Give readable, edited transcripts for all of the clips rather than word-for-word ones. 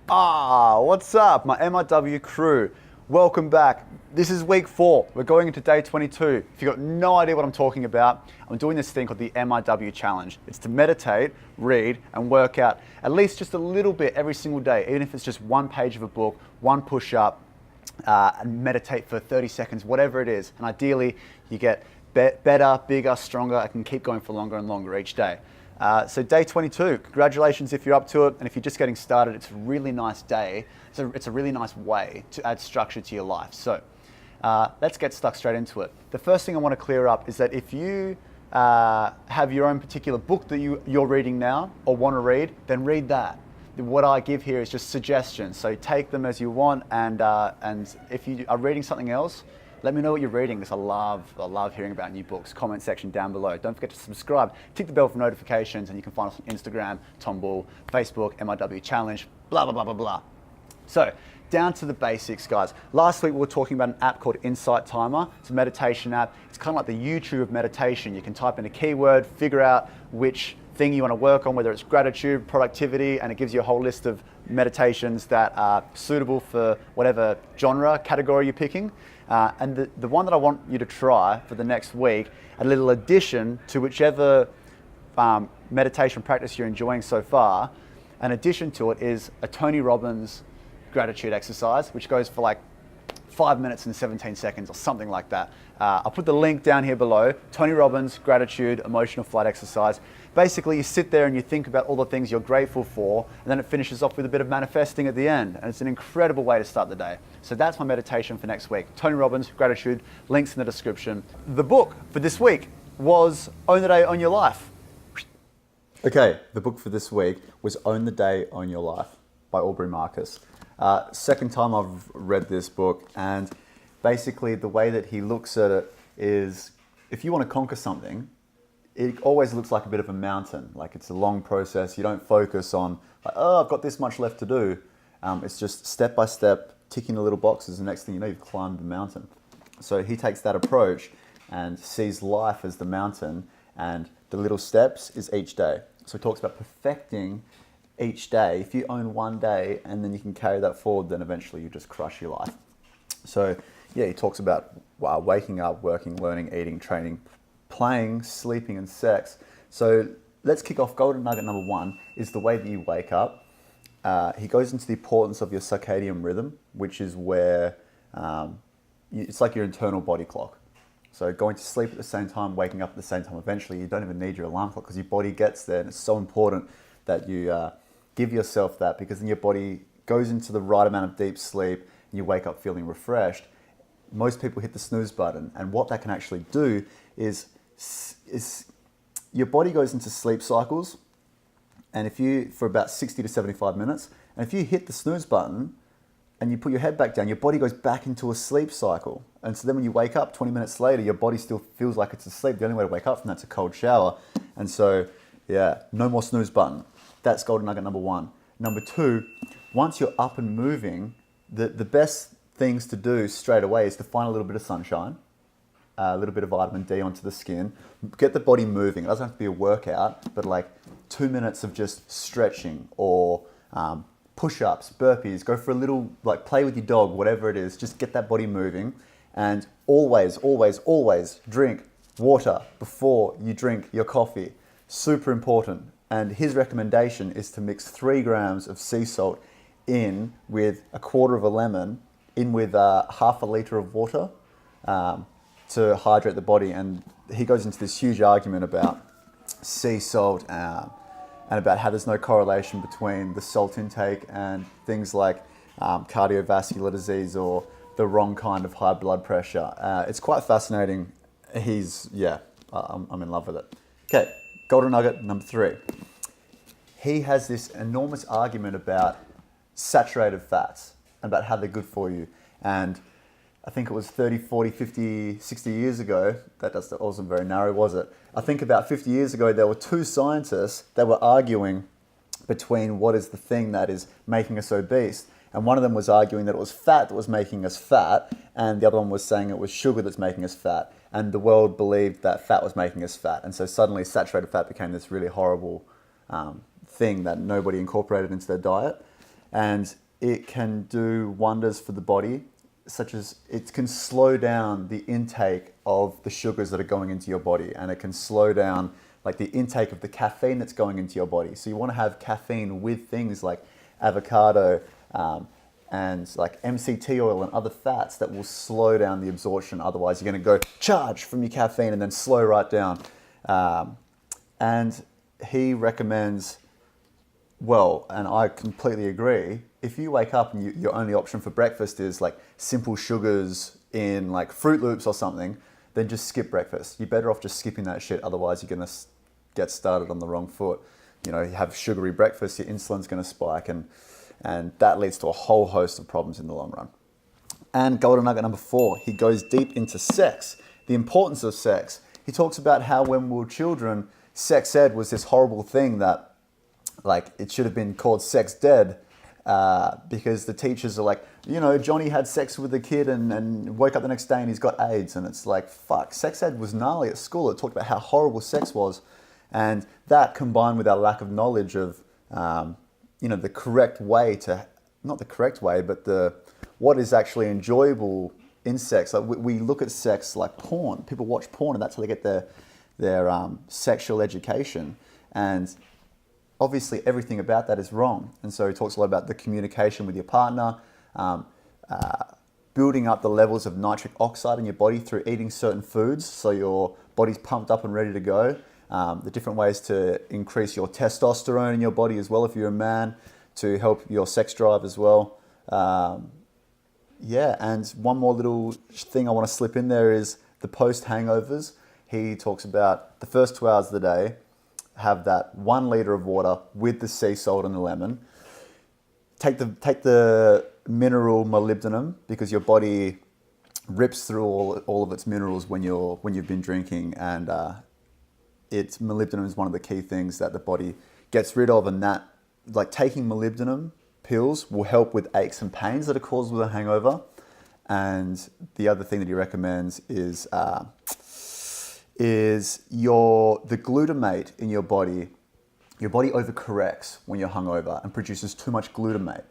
What's up, my MIW crew? Welcome back. This is week 4. We're going into day 22. If you've got no idea what I'm talking about, I'm doing this thing called the MIW challenge. It's to meditate, read, and work out at least just a little bit every single day, even if it's just one page of a book, one push-up, and meditate for 30 seconds, whatever it is. And ideally, you get better, bigger, stronger. I can keep going for longer and longer each day. So day 22, congratulations if you're up to it, and if you're just getting started, it's a really nice day. It's a really nice way to add structure to your life. So let's get stuck straight into it. The first thing I want to clear up is that if you have your own particular book that you're reading now or want to read, then read that. What I give here is just suggestions, so take them as you want, and if you are reading something else, let me know what you're reading, because I love hearing about new books. Comment section down below. Don't forget to subscribe, tick the bell for notifications, and you can find us on Instagram, Tom Bull, Facebook, MIW Challenge, blah, blah, blah, blah, blah. So, down to the basics, guys. Last week we were talking about an app called Insight Timer. It's a meditation app. It's kind of like the YouTube of meditation. You can type in a keyword, figure out which thing you want to work on, whether it's gratitude, productivity, and it gives you a whole list of meditations that are suitable for whatever genre, category you're picking. And the one that I want you to try for the next week, a little addition to whichever meditation practice you're enjoying so far, an addition to it is a Tony Robbins gratitude exercise, which goes for like 5 minutes and 17 seconds or something like that. I'll put the link down here below. Tony Robbins gratitude emotional flight exercise. Basically, you sit there and you think about all the things you're grateful for, and then it finishes off with a bit of manifesting at the end. And it's an incredible way to start the day. So that's my meditation for next week. Tony Robbins gratitude, links in the description. The book for this week was Own the Day, Own Your Life. Okay, the book for this week was Own the Day, Own Your Life by Aubrey Marcus. Second time I've read this book, and basically the way that he looks at it is, if you want to conquer something, it always looks like a bit of a mountain. Like it's a long process. You don't focus on, like, oh, I've got this much left to do. It's just step by step, ticking the little boxes, and next thing you know, you've climbed the mountain. So he takes that approach and sees life as the mountain, and the little steps is each day. So he talks about perfecting each day. If you own one day and then you can carry that forward, then eventually you just crush your life. So yeah, he talks about waking up, working, learning, eating, training, playing, sleeping, and sex. So let's kick off. Golden nugget number 1 is the way that you wake up. He goes into the importance of your circadian rhythm, which is where it's like your internal body clock. So going to sleep at the same time, waking up at the same time, eventually you don't even need your alarm clock because your body gets there, and it's so important that you give yourself that, because then your body goes into the right amount of deep sleep and you wake up feeling refreshed. Most people hit the snooze button, and what that can actually do is your body goes into sleep cycles, and for about 60 to 75 minutes, and if you hit the snooze button and you put your head back down, your body goes back into a sleep cycle. And so then when you wake up 20 minutes later, your body still feels like it's asleep. The only way to wake up from that's a cold shower. And so, yeah, no more snooze button. That's golden nugget number 1. Number 2, once you're up and moving, the best things to do straight away is to find a little bit of sunshine, a little bit of vitamin D onto the skin, get the body moving. It doesn't have to be a workout, but like 2 minutes of just stretching or push-ups, burpees, go for a little, like play with your dog, whatever it is, just get that body moving. And always, always, always drink water before you drink your coffee. Super important. And his recommendation is to mix 3 grams of sea salt in with a quarter of a lemon, in with half a litre of water to hydrate the body. And he goes into this huge argument about sea salt and about how there's no correlation between the salt intake and things like cardiovascular disease or the wrong kind of high blood pressure. It's quite fascinating. I'm in love with it. Okay, golden nugget number 3. He has this enormous argument about saturated fats, about how they're good for you. And I think it was 30, 40, 50, 60 years ago, that wasn't very narrow, was it? I think about 50 years ago, there were 2 scientists that were arguing between what is the thing that is making us obese. And one of them was arguing that it was fat that was making us fat, and the other one was saying it was sugar that's making us fat. And the world believed that fat was making us fat. And so suddenly saturated fat became this really horrible thing that nobody incorporated into their diet. and it can do wonders for the body, such as it can slow down the intake of the sugars that are going into your body, and it can slow down like the intake of the caffeine that's going into your body. So you want to have caffeine with things like avocado and like MCT oil and other fats that will slow down the absorption. Otherwise, you're going to go charge from your caffeine and then slow right down. And he recommends, well, and I completely agree, if you wake up and your only option for breakfast is like simple sugars in like Fruit Loops or something, then just skip breakfast. You're better off just skipping that shit. Otherwise, you're going to get started on the wrong foot. You know, you have sugary breakfast, your insulin's going to spike, and that leads to a whole host of problems in the long run. And golden nugget number 4, he goes deep into sex, the importance of sex. He talks about how when we were children, sex ed was this horrible thing that, like, it should have been called sex dead, because the teachers are like, you know, Johnny had sex with a kid and woke up the next day and he's got AIDS. And it's like, fuck, sex ed was gnarly at school. It talked about how horrible sex was. And that combined with our lack of knowledge of, you know, the correct way to, not the correct way, but what is actually enjoyable in sex. Like we look at sex like porn. People watch porn and that's how they get their sexual education. And obviously everything about that is wrong. And so he talks a lot about the communication with your partner, building up the levels of nitric oxide in your body through eating certain foods so your body's pumped up and ready to go. The different ways to increase your testosterone in your body as well if you're a man, to help your sex drive as well. Yeah, and one more little thing I want to slip in there is the post-hangovers. He talks about the first 2 hours of the day, have that 1 liter of water with the sea salt and the lemon. Take the mineral molybdenum, because your body rips through all of its minerals when you've been drinking, and molybdenum is one of the key things that the body gets rid of, and that, like, taking molybdenum pills will help with aches and pains that are caused with a hangover. And the other thing that he recommends is the glutamate in your body. Your body overcorrects when you're hungover and produces too much glutamate.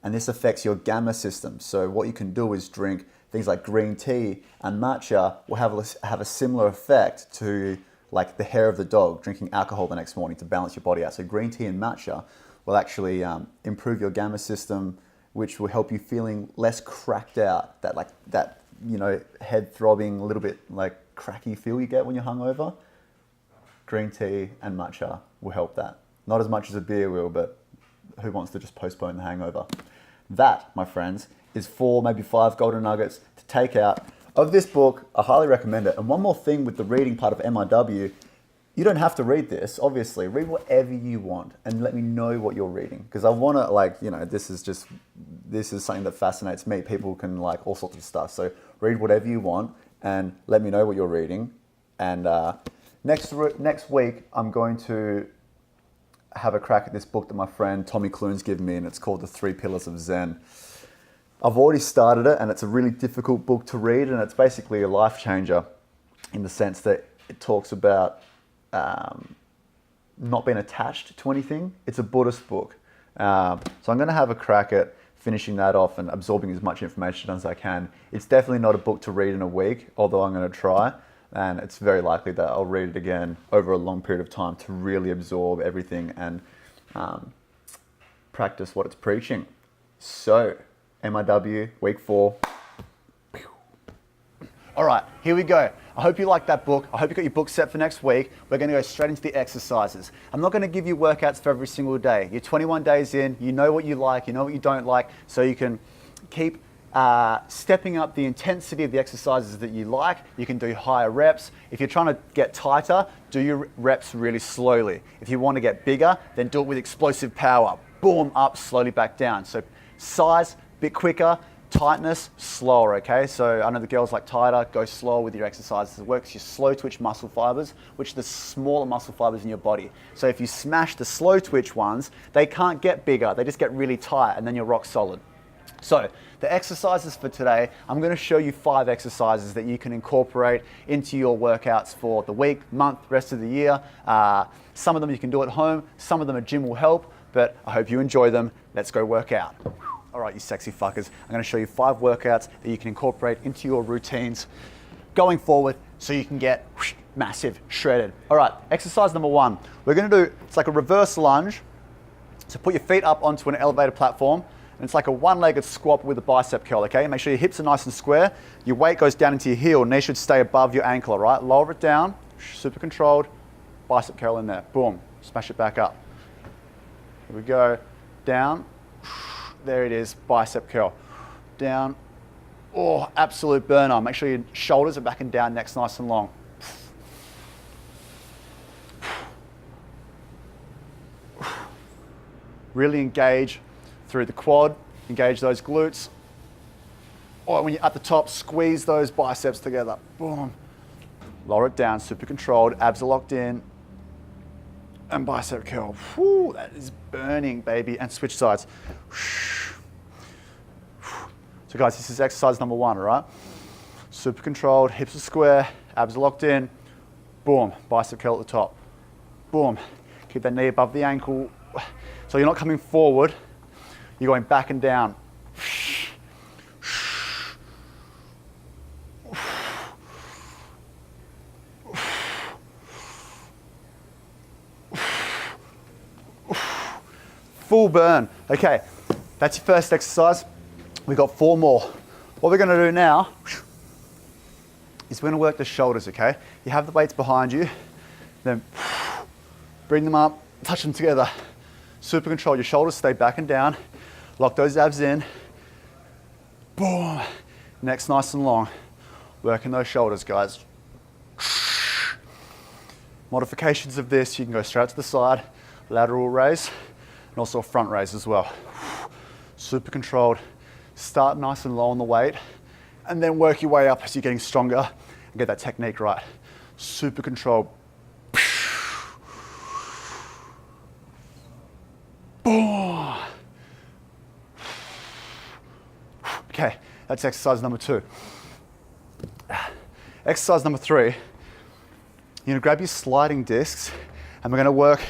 And this affects your gamma system. So what you can do is drink things like green tea and matcha will have a similar effect to like the hair of the dog, drinking alcohol the next morning to balance your body out. So green tea and matcha will actually improve your gamma system, which will help you feeling less cracked out, that you know, head throbbing, a little bit like cracky feel you get when you're hungover. Green tea and matcha will help that. Not as much as a beer will, but who wants to just postpone the hangover? That, my friends, is 4, maybe 5 golden nuggets to take out of this book. I highly recommend it. And one more thing with the reading part of MIW, you don't have to read this, obviously. Read whatever you want and let me know what you're reading. Because I want to, like, you know, this is something that fascinates me. People can like all sorts of stuff. So read whatever you want and let me know what you're reading. And next week, I'm going to have a crack at this book that my friend Tommy Clune's given me, and it's called The 3 Pillars of Zen. I've already started it, and it's a really difficult book to read, and it's basically a life changer in the sense that it talks about not being attached to anything. It's a Buddhist book. So I'm going to have a crack at finishing that off and absorbing as much information as I can. It's definitely not a book to read in a week, although I'm going to try. And it's very likely that I'll read it again over a long period of time to really absorb everything and practice what it's preaching. So, MIW, week 4. All right, here we go. I hope you liked that book. I hope you got your book set for next week. We're going to go straight into the exercises. I'm not going to give you workouts for every single day. You're 21 days in, you know what you like, you know what you don't like, so you can keep stepping up the intensity of the exercises that you like. You can do higher reps. If you're trying to get tighter, do your reps really slowly. If you want to get bigger, then do it with explosive power. Boom, up, slowly back down. So size, bit quicker, tightness, slower, okay? So I know the girls like tighter, go slower with your exercises. It works your slow twitch muscle fibers, which are the smaller muscle fibers in your body. So if you smash the slow twitch ones, they can't get bigger, they just get really tight, and then you're rock solid. So the exercises for today, I'm going to show you 5 exercises that you can incorporate into your workouts for the week, month, rest of the year. Some of them you can do at home, some of them a gym will help, but I hope you enjoy them. Let's go work out. All right, you sexy fuckers. I'm gonna show you 5 workouts that you can incorporate into your routines going forward so you can get massive shredded. All right, exercise number 1. We're gonna do, it's like a reverse lunge. So put your feet up onto an elevated platform, and it's like a one-legged squat with a bicep curl, okay? Make sure your hips are nice and square. Your weight goes down into your heel, knee should stay above your ankle, all right? Lower it down, super controlled, bicep curl in there. Boom, smash it back up. Here we go, down, there it is, bicep curl. Down, oh, absolute burner. Make sure your shoulders are back and down, neck's nice and long. Really engage through the quad, engage those glutes. Or when you're at the top, squeeze those biceps together. Boom. Lower it down, super controlled, abs are locked in. And bicep curl. Whew, that is burning, baby. And switch sides. So guys, this is exercise number 1, all right? Super controlled, hips are square, abs are locked in. Boom, bicep curl at the top. Boom, keep that knee above the ankle. So you're not coming forward, you're going back and down. Full burn. Okay, that's your first exercise. We've got 4 more. What we're gonna do now is we're gonna work the shoulders, okay? You have the weights behind you, then bring them up, touch them together. Super control, your shoulders stay back and down. Lock those abs in. Boom. Neck's nice and long. Working those shoulders, guys. Modifications of this, you can go straight to the side, lateral raise, and also a front raise as well. Super controlled. Start nice and low on the weight, and then work your way up as you're getting stronger and get that technique right. Super controlled. Boom. Okay, that's exercise number 2. Exercise number 3, you're gonna grab your sliding discs and we're gonna work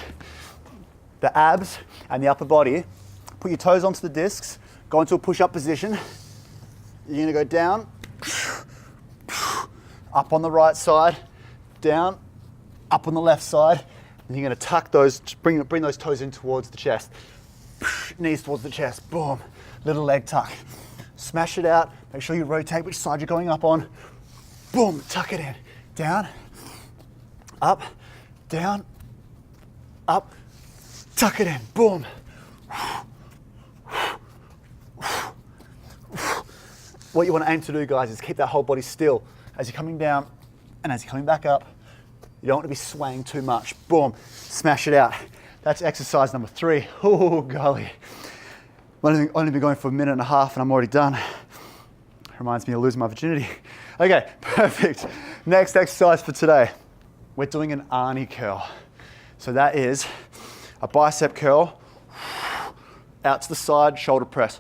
the abs and the upper body. Put your toes onto the discs, go into a push-up position. You're gonna go down, up on the right side, down, up on the left side, and you're gonna tuck those, bring those toes in towards the chest. Knees towards the chest, boom. Little leg tuck. Smash it out, make sure you rotate which side you're going up on. Boom, tuck it in. Down, up, down, up, tuck it in, boom. What you wanna aim to do, guys, is keep that whole body still as you're coming down and as you're coming back up. You don't want to be swaying too much. Boom, smash it out. That's exercise number 3. Oh, golly. I've only been going for a minute and a half and I'm already done. Reminds me of losing my virginity. Okay, perfect. Next exercise for today. We're doing an Arnie curl. So that is a bicep curl, out to the side, shoulder press.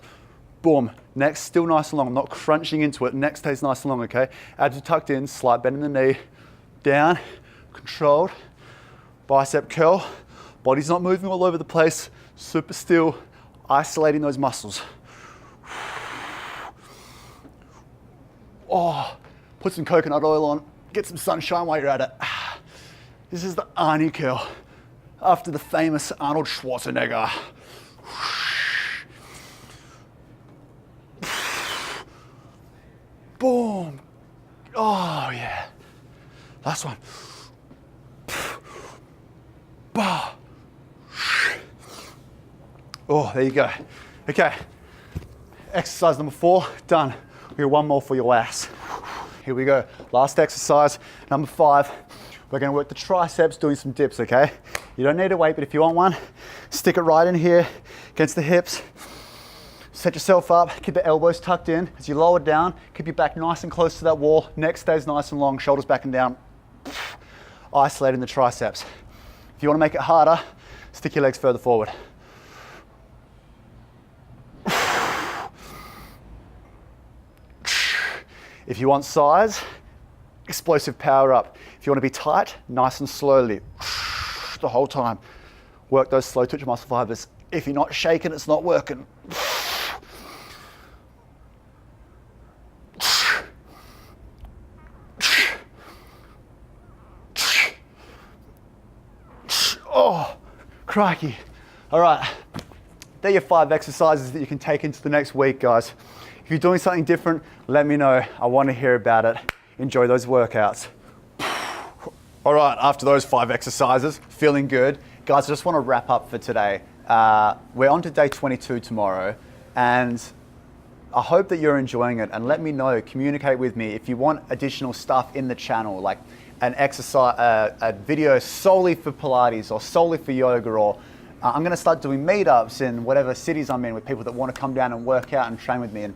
Boom, neck still nice and long. I'm not crunching into it. Neck stays nice and long, okay? Abs are tucked in, slight bend in the knee, down, controlled, bicep curl. Body's not moving all over the place, super still, isolating those muscles. Oh, put some coconut oil on, get some sunshine while you're at it. This is the Arnie curl, after the famous Arnold Schwarzenegger. Boom. Oh, yeah. Last one. Bah. Oh, there you go. Okay. Exercise number 4, done. We got one more for your ass. Here we go. Last exercise, number 5. We're gonna work the triceps doing some dips, okay? You don't need a weight, but if you want one, stick it right in here against the hips. Set yourself up, keep the elbows tucked in. As you lower down, keep your back nice and close to that wall. Neck stays nice and long, shoulders back and down. Isolating the triceps. If you wanna make it harder, stick your legs further forward. If you want size, explosive power up. If you wanna be tight, nice and slowly, the whole time. Work those slow twitch muscle fibers If you're not shaking, it's not working. Oh, crikey. All right, they're your 5 exercises that you can take into the next week, guys. If you're doing something different, let me know. I want to hear about it. Enjoy those workouts. All right, after those 5 exercises, feeling good. Guys, I just want to wrap up for today. We're on to day 22 tomorrow, and I hope that you're enjoying it, and let me know, communicate with me if you want additional stuff in the channel, like an exercise, a video solely for Pilates or solely for yoga, or I'm gonna start doing meetups in whatever cities I'm in with people that want to come down and work out and train with me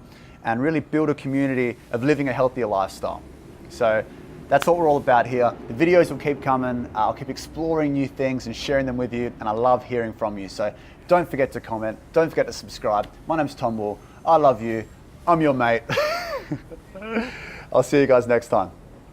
and really build a community of living a healthier lifestyle. So that's what we're all about here. The videos will keep coming. I'll keep exploring new things and sharing them with you, and I love hearing from you. So don't forget to comment. Don't forget to subscribe. My name's Tom Wool. I love you. I'm your mate. I'll see you guys next time.